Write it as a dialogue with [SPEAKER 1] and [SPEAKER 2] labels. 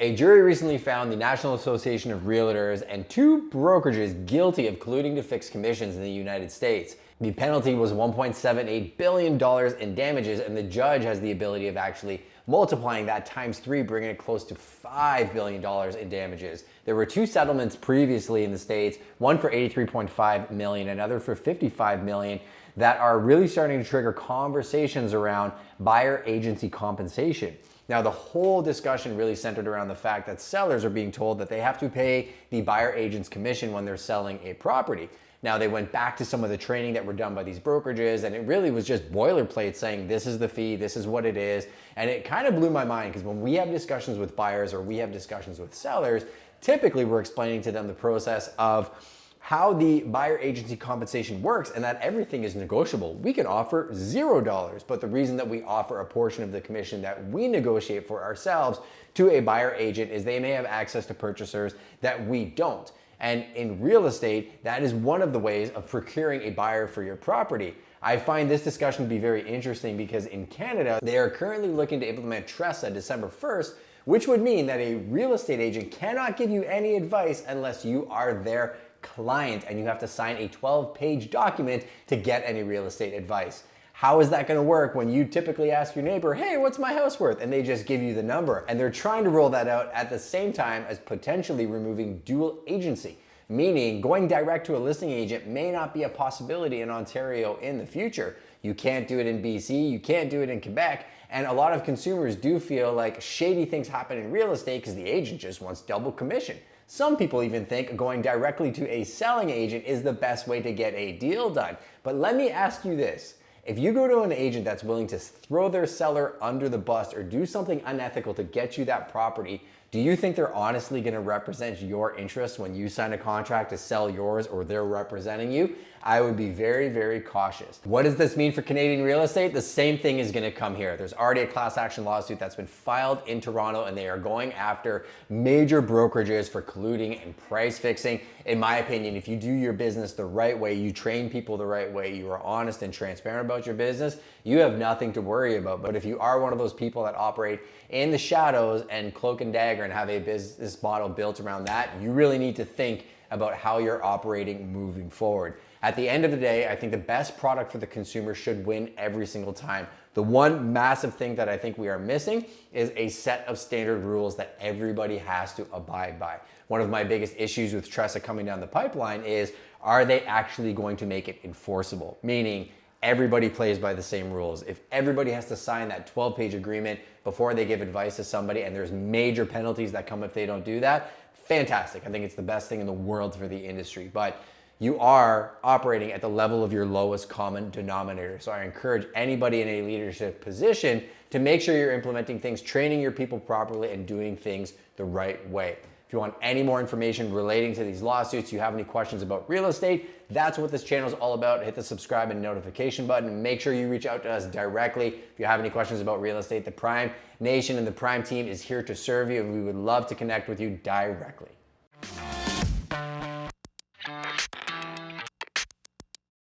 [SPEAKER 1] A jury recently found the National Association of Realtors and 2 brokerages guilty of colluding to fix commissions in the United States. The penalty was $1.78 billion in damages, and the judge has the ability of actually multiplying that times 3, bringing it close to $5 billion in damages. There were 2 settlements previously in the States, one for $83.5 million, another for $55 million, that are really starting to trigger conversations around buyer agency compensation. Now, the whole discussion really centered around the fact that sellers are being told that they have to pay the buyer agent's commission when they're selling a property. Now, they went back to some of the training that were done by these brokerages, and it really was just boilerplate saying, this is the fee, this is what it is. And it kind of blew my mind, because when we have discussions with buyers or we have discussions with sellers, typically we're explaining to them the process of how the buyer agency compensation works and that everything is negotiable. We can offer $0, but the reason that we offer a portion of the commission that we negotiate for ourselves to a buyer agent is they may have access to purchasers that we don't. And in real estate, that is one of the ways of procuring a buyer for your property. I find this discussion to be very interesting because in Canada, they are currently looking to implement TRESA December 1st, which would mean that a real estate agent cannot give you any advice unless you are their client and you have to sign a 12-page document to get any real estate advice. How is that going to work when you typically ask your neighbor, hey, what's my house worth? And they just give you the number. And they're trying to roll that out at the same time as potentially removing dual agency, meaning going direct to a listing agent may not be a possibility in Ontario in the future. You can't do it in BC, you can't do it in Quebec, and a lot of consumers do feel like shady things happen in real estate because the agent just wants double commission. Some people even think going directly to a selling agent is the best way to get a deal done. But let me ask you this. If you go to an agent that's willing to throw their seller under the bus or do something unethical to get you that property, do you think they're honestly going to represent your interests when you sign a contract to sell yours or they're representing you? I would be very, very cautious. What does this mean for Canadian real estate? The same thing is going to come here. There's already a class action lawsuit that's been filed in Toronto, and they are going after major brokerages for colluding and price fixing. In my opinion, if you do your business the right way, you train people the right way, you are honest and transparent about your business, you have nothing to worry about. But if you are one of those people that operate in the shadows and cloak and dagger and have a business model built around that, you really need to think about how you're operating moving forward. At the end of the day, I think the best product for the consumer should win every single time. The one massive thing that I think we are missing is a set of standard rules that everybody has to abide by. One of my biggest issues with TRESA coming down the pipeline is, are they actually going to make it enforceable? Meaning, everybody plays by the same rules. If everybody has to sign that 12-page agreement before they give advice to somebody and there's major penalties that come if they don't do that, fantastic. I think it's the best thing in the world for the industry. But you are operating at the level of your lowest common denominator. So I encourage anybody in a leadership position to make sure you're implementing things, training your people properly, and doing things the right way. If you want any more information relating to these lawsuits, you have any questions about real estate, that's what this channel is all about. Hit the subscribe and notification button, and make sure you reach out to us directly. If you have any questions about real estate, the Prime Nation and the Prime team is here to serve you, and we would love to connect with you directly.